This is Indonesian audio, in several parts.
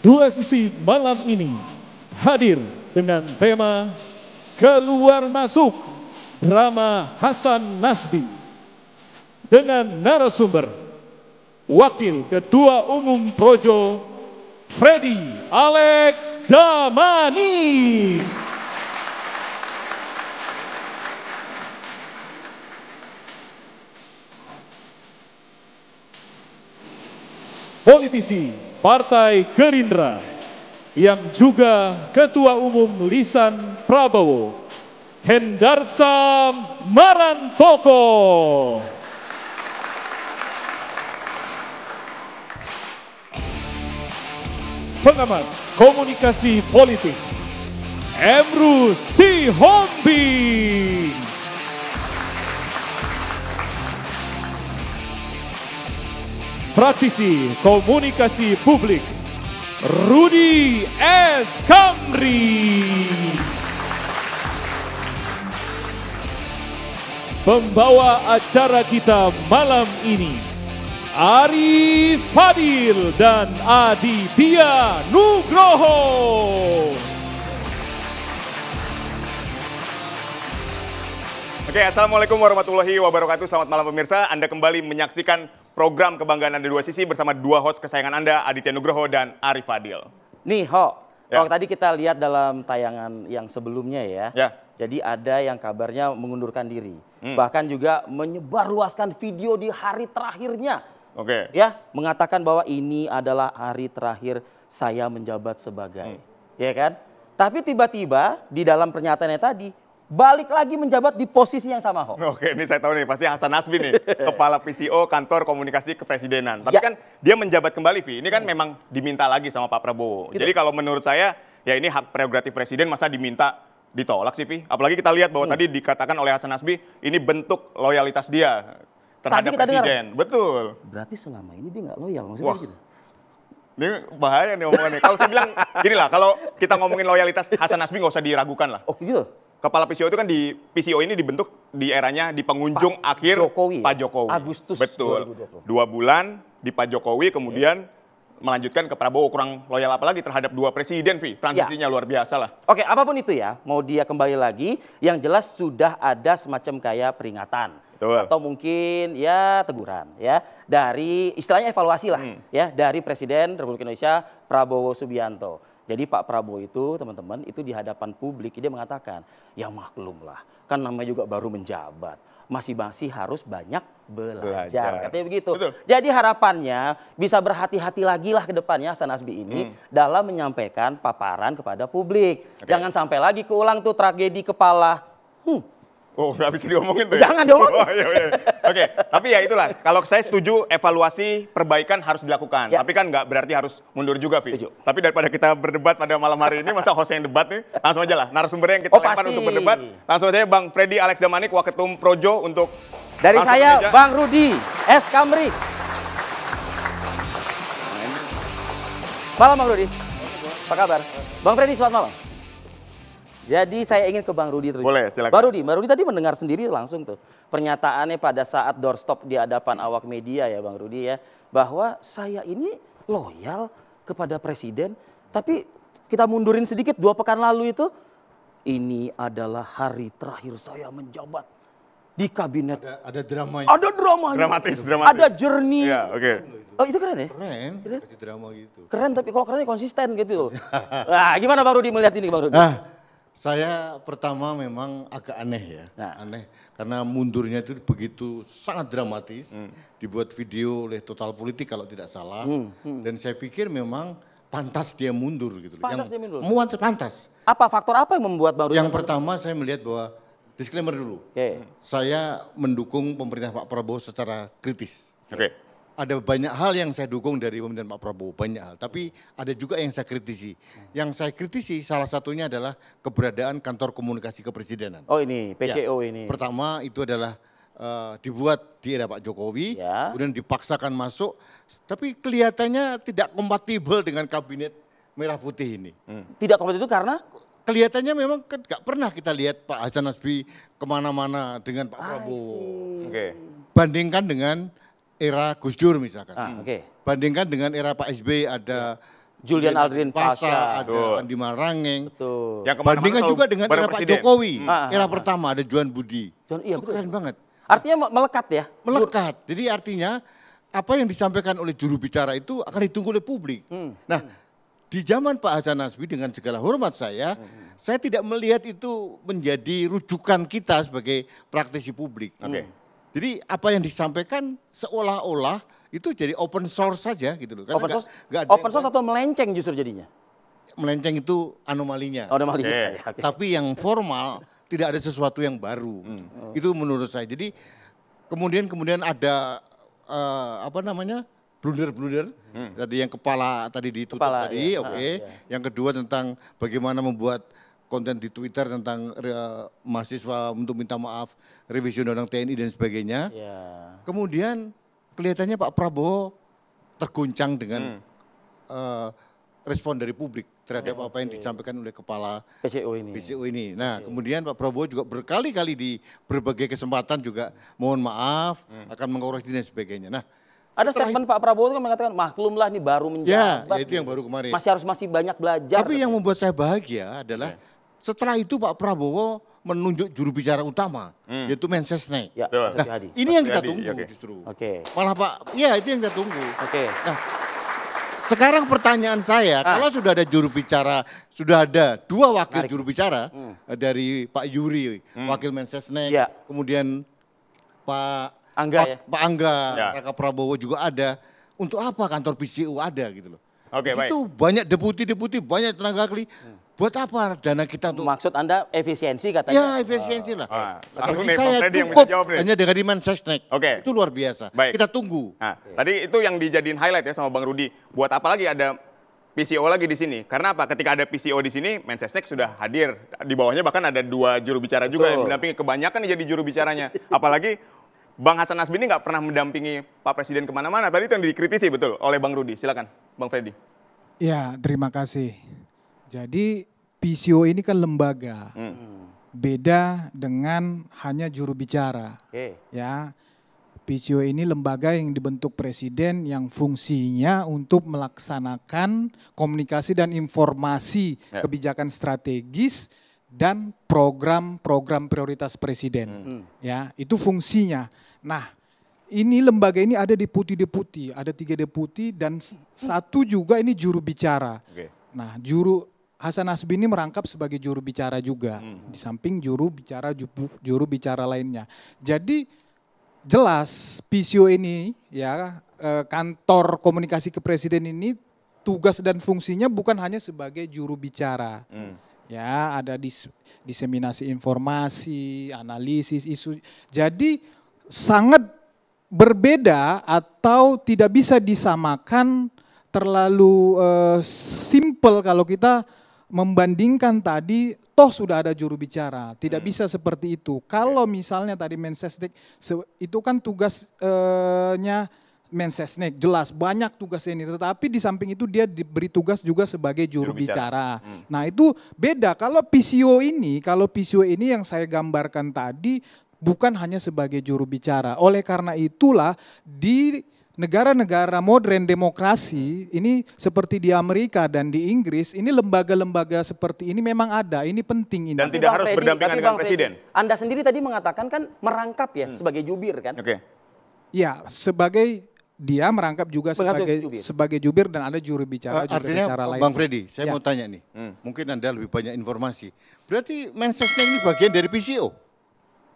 Dua sisi malam ini hadir dengan tema Keluar Masuk drama Hasan Nasbi dengan narasumber Wakil Ketua Umum Projo Freddy Alex Damani. Politisi Partai Gerindra yang juga Ketua Umum Lisan Prabowo, Hendarsa Marantoko. Pengamat komunikasi politik, Emru Sihombing. Praktisi komunikasi publik, Rudy S. Kamri. Pembawa acara kita malam ini, Ari Fadil dan Aditya Nugroho. Oke, assalamualaikum warahmatullahi wabarakatuh. Selamat malam pemirsa. Anda kembali menyaksikan program Kebanggaan Anda Dua Sisi bersama dua host kesayangan Anda, Aditya Nugroho dan Ari Fadil. Nih, Ho. Ya. Kalau tadi kita lihat dalam tayangan yang sebelumnya ya. Jadi ada yang kabarnya mengundurkan diri. Bahkan juga menyebarluaskan video di hari terakhirnya. Oke. Ya, mengatakan bahwa ini adalah hari terakhir saya menjabat sebagai. Ya kan? Tapi tiba-tiba di dalam pernyataannya tadi balik lagi menjabat di posisi yang sama, Ho. Oke, ini saya tahu nih, pasti Hasan Nasbi nih, Kepala PCO Kantor Komunikasi Kepresidenan. Tapi Ya. kan dia menjabat kembali, Vi. Ini kan memang diminta lagi sama Pak Prabowo. Gitu. Jadi kalau menurut saya, ya ini hak prerogatif Presiden, masa diminta ditolak sih, Vi? Apalagi kita lihat bahwa tadi dikatakan oleh Hasan Nasbi, ini bentuk loyalitas dia terhadap Tadi kita dengar. Presiden. Betul. Berarti selama ini dia nggak loyal, maksudnya Wah. gitu. Ini bahaya nih omongannya. Kalau saya bilang, gini lah, kalau kita ngomongin loyalitas Hasan Nasbi nggak usah diragukan lah. Oh gitu? Kepala PCO itu kan di PCO ini dibentuk di eranya di pengunjung akhir Jokowi, Pak ya? Jokowi. Agustus Betul. 2020. 2 bulan di Pak Jokowi, kemudian melanjutkan ke Prabowo. Kurang loyal apa lagi terhadap dua presiden, Vi? Transisinya luar biasa lah. Oke, apapun itu ya, mau dia kembali lagi, yang jelas sudah ada semacam kayak peringatan. Betul. Atau mungkin ya teguran ya, dari istilahnya evaluasi lah ya, dari Presiden Republik Indonesia Prabowo Subianto. Jadi Pak Prabowo itu teman-teman, itu di hadapan publik dia mengatakan, ya maklum lah, kan namanya juga baru menjabat. Masih harus banyak belajar. Katanya begitu. Betul. Jadi harapannya bisa berhati-hati lagi lah ke depannya Hasan Nasbi ini dalam menyampaikan paparan kepada publik. Oke. Jangan sampai lagi keulang tuh tragedi kepala. Oh, nggak bisa diomongin tuh ya? Jangan diomongin. Oh, iya, iya. Oke, tapi ya itulah. Kalau saya setuju evaluasi perbaikan harus dilakukan. Ya. Tapi kan nggak berarti harus mundur juga, Vi. Setuju. Tapi daripada kita berdebat pada malam hari ini, masa host yang debat nih? Langsung aja lah, narasumbernya yang kita Oh, lempar pasti. untuk berdebat. Langsung aja Bang Freddy Alex Damanik, Waketum Projo untuk Dari langsung ke saya meja. Bang Rudy S. Kamri. Malam Bang Rudy. Apa kabar? Bang Freddy, selamat malam. Jadi saya ingin ke Bang Rudy terus. Boleh, silakan. Bang Rudy tadi mendengar sendiri langsung tuh pernyataannya pada saat doorstop di hadapan awak media ya Bang Rudy ya, bahwa saya ini loyal kepada Presiden, tapi kita mundurin sedikit 2 pekan lalu itu, ini adalah hari terakhir saya menjabat di kabinet. Ada dramanya. Ada dramanya. Dramatis. Ada journey. Iya, oke. Oh itu keren ya? Keren, kasih drama gitu. Keren, tapi kalau kerennya konsisten gitu loh. Nah gimana Bang Rudy melihat ini Bang Rudy? Saya pertama memang agak aneh ya. Nah. Aneh karena mundurnya itu begitu sangat dramatis. Dibuat video oleh Total Politik kalau tidak salah. Dan saya pikir memang pantas dia mundur gitu. Pantas dia mundur? Pantas. Apa faktor apa yang membuat Bang Rudy? Yang pertama saya melihat bahwa, disclaimer dulu. Oke. Saya mendukung pemerintah Pak Prabowo secara kritis. Oke. Ada banyak hal yang saya dukung dari pemerintahan Pak Prabowo, banyak hal. Tapi ada juga yang saya kritisi. Yang saya kritisi salah satunya adalah keberadaan kantor komunikasi kepresidenan. Oh ini, PCO Ya, ini. Pertama itu adalah dibuat di era Pak Jokowi, Ya. kemudian dipaksakan masuk. Tapi kelihatannya tidak kompatibel dengan kabinet merah putih ini. Tidak kompetitif karena? Kelihatannya memang gak pernah kita lihat Pak Hasan Nasbi kemana-mana dengan Pak Prabowo. Oke. Bandingkan dengan era Gus Dur misalkan. Oke. Bandingkan dengan era Pak SBY ada Julian Aldrin Pasha. ada Andi Marangeng. Betul. Yang kemana-mana Bandingkan selalu juga dengan bareng era Pak presiden. Jokowi. Ah, Era pertama ada Johan Budi. Iya, Itu betul. keren banget. Artinya melekat ya? Melekat. Jadi artinya apa yang disampaikan oleh juru bicara itu akan ditunggu oleh publik. Nah, di zaman Pak Hasan Nasbi dengan segala hormat saya tidak melihat itu menjadi rujukan kita sebagai praktisi publik. Oke. Jadi apa yang disampaikan seolah-olah itu jadi open source saja gitu loh. Karena Open source, nggak ada open yang source atau melenceng justru jadinya? melenceng itu anomalinya. Oh, udah Oke. Oke. Tapi yang formal tidak ada sesuatu yang baru. Itu menurut saya. Jadi kemudian ada blunder-blunder. Tadi yang kepala tadi ditutup Kepala, tadi, ya. oke. Yang kedua tentang bagaimana membuat konten di Twitter tentang mahasiswa untuk minta maaf, revisi undang-undang TNI dan sebagainya. Ya. Kemudian kelihatannya Pak Prabowo terguncang dengan respon dari publik terhadap apa yang disampaikan oleh kepala PCO ini. PCO ini. Nah, kemudian Pak Prabowo juga berkali-kali di berbagai kesempatan juga mohon maaf, akan mengoreksi dan sebagainya. Nah, Ada setelah statement Pak Prabowo itu kan mengatakan maklumlah ini baru menjabat. ya itu yang baru kemarin. Masih banyak belajar. Tapi yang membuat saya bahagia adalah setelah itu Pak Prabowo menunjuk juru bicara utama, yaitu Mensesnek. Ya, Betul. Mas Hadi. Ini yang kita Hadi, tunggu oke. justru. Oke. Malah Pak, ya itu yang kita tunggu. Oke. Nah, sekarang pertanyaan saya, kalau sudah ada juru bicara, sudah ada dua wakil juru bicara dari Pak Yuri, wakil Mensesnek, Ya. kemudian Pak Angga ya? Pak Angga, Ya. Raka Prabowo juga ada. Untuk apa kantor PCO ada gitu loh? Oke, Di situ banyak deputi-deputi, banyak tenaga ahli. Buat apa dana kita untuk Maksud Anda efisiensi katanya? ya efisiensi lah. Langsung Bagi nih, Bang saya Freddy yang bisa cukup jawab nih. hanya dengan di Mensesnek. Oke. Itu luar biasa. Baik. Kita tunggu. Nah, tadi itu yang dijadiin highlight ya sama Bang Rudi. Buat apa lagi ada PCO lagi di sini? Karena apa? Ketika ada PCO di sini, Mensesnek sudah hadir. Di bawahnya bahkan ada 2 juru bicara juga yang mendampingi. Kebanyakan nih jadi juru bicaranya. Apalagi Bang Hasan Nasbi ini nggak pernah mendampingi Pak Presiden kemana-mana. Tadi itu yang dikritisi betul oleh Bang Rudi. Silakan, Bang Freddy. Ya, terima kasih. Jadi PCO ini kan lembaga. Beda dengan hanya juru bicara. Oke. Ya. PCO ini lembaga yang dibentuk presiden yang fungsinya untuk melaksanakan komunikasi dan informasi kebijakan strategis dan program-program prioritas presiden. Ya, itu fungsinya. Nah, ini lembaga ini ada deputi-deputi, ada 3 deputi dan 1 juga ini juru bicara. Oke. Nah, Hasan Nasbi ini merangkap sebagai juru bicara juga, di samping juru bicara lainnya. Jadi jelas PCO ini ya kantor komunikasi kepresiden ini tugas dan fungsinya bukan hanya sebagai juru bicara. Ya, ada diseminasi informasi, analisis isu. Jadi sangat berbeda atau tidak bisa disamakan, terlalu simple kalau kita membandingkan tadi, toh sudah ada juru bicara, tidak bisa seperti itu. Kalau misalnya tadi Mensesnek, itu kan tugasnya Mensesnek, jelas banyak tugasnya ini. Tetapi di samping itu dia diberi tugas juga sebagai juru bicara. Nah itu beda. Kalau PCO ini yang saya gambarkan tadi bukan hanya sebagai juru bicara. Oleh karena itulah di negara-negara modern demokrasi ini seperti di Amerika dan di Inggris, ini lembaga-lembaga seperti ini memang ada, ini penting ini. Dan tidak harus berdampingan dengan presiden. Anda sendiri tadi mengatakan kan merangkap ya sebagai jubir kan? Oke. Ya, dia merangkap juga sebagai jubir dan ada juru bicara, juru Artinya bicara lain. Bang Freddy, saya mau tanya nih, mungkin Anda lebih banyak informasi. Berarti Mensesnek ini bagian dari PCO?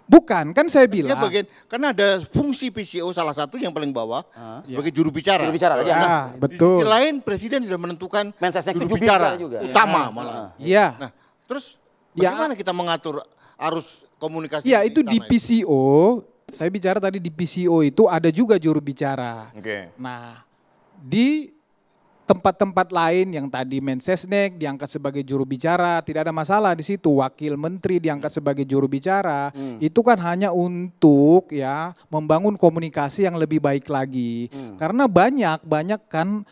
Bukan, kan saya Dia bilang. bagian, karena ada fungsi PCO salah satu yang paling bawah sebagai juru bicara. Juru bicara tadi. Ya, Di betul. sisi lain presiden sudah menentukan Mensesnek juru jubir bicara juga. utama malah. Iya. Nah, terus Ya. bagaimana kita mengatur arus komunikasi? Ya, itu di istana PCO, saya bicara tadi di PCO itu ada juga juru bicara. Oke. Nah, di tempat-tempat lain yang tadi Mensesnek diangkat sebagai juru bicara, tidak ada masalah di situ. Wakil menteri diangkat sebagai juru bicara, itu kan hanya untuk ya membangun komunikasi yang lebih baik lagi. Karena banyak kan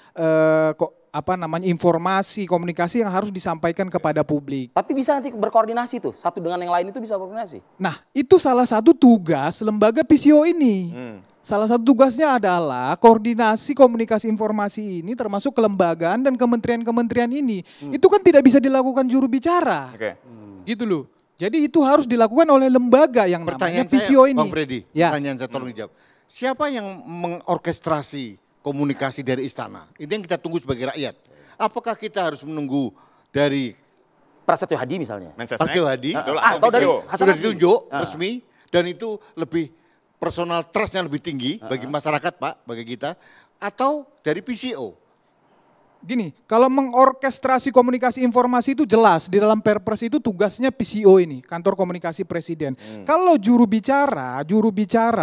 informasi, komunikasi yang harus disampaikan kepada publik. Tapi bisa nanti berkoordinasi tuh, satu dengan yang lain itu bisa koordinasi. Nah, itu salah satu tugas lembaga PCO ini. Salah satu tugasnya adalah koordinasi komunikasi informasi ini termasuk kelembagaan dan kementerian-kementerian ini. Itu kan tidak bisa dilakukan juru bicara. Oke. Gitu loh. Jadi itu harus dilakukan oleh lembaga yang namanya Pertanyaan PCO saya, ini. Bang Freddy, Ya. pertanyaan saya tolong dijawab. Siapa yang mengorkestrasi komunikasi dari istana? Itu yang kita tunggu sebagai rakyat. Apakah kita harus menunggu dari Prasetyo Hadi misalnya. Mensesnek. Prasetyo Hadi, Atau dari PCO. Hasan sudah Nasbi. ditunjuk resmi, dan itu lebih personal trustnya lebih tinggi bagi masyarakat Pak, bagi kita, atau dari PCO? Gini, kalau mengorkestrasi komunikasi informasi itu jelas di dalam Perpres itu tugasnya PCO ini, Kantor Komunikasi Presiden. Kalau juru bicara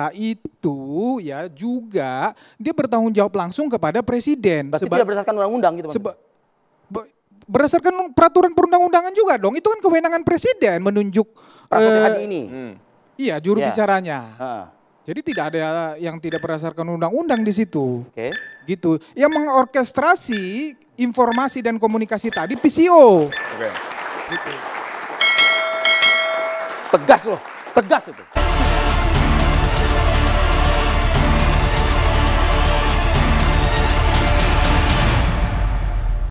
itu ya juga dia bertanggung jawab langsung kepada Presiden. Berarti tidak berdasarkan undang-undang gitu maksudnya? Berdasarkan peraturan perundang-undangan juga dong. Itu kan kewenangan Presiden menunjuk Prasetyo Hadi ini. iya juru Ya. bicaranya. Heeh. Jadi tidak ada yang tidak berdasarkan undang-undang di situ. Oke. Gitu. Yang mengorkestrasi informasi dan komunikasi tadi PCO. Oke. Tegas loh, tegas itu.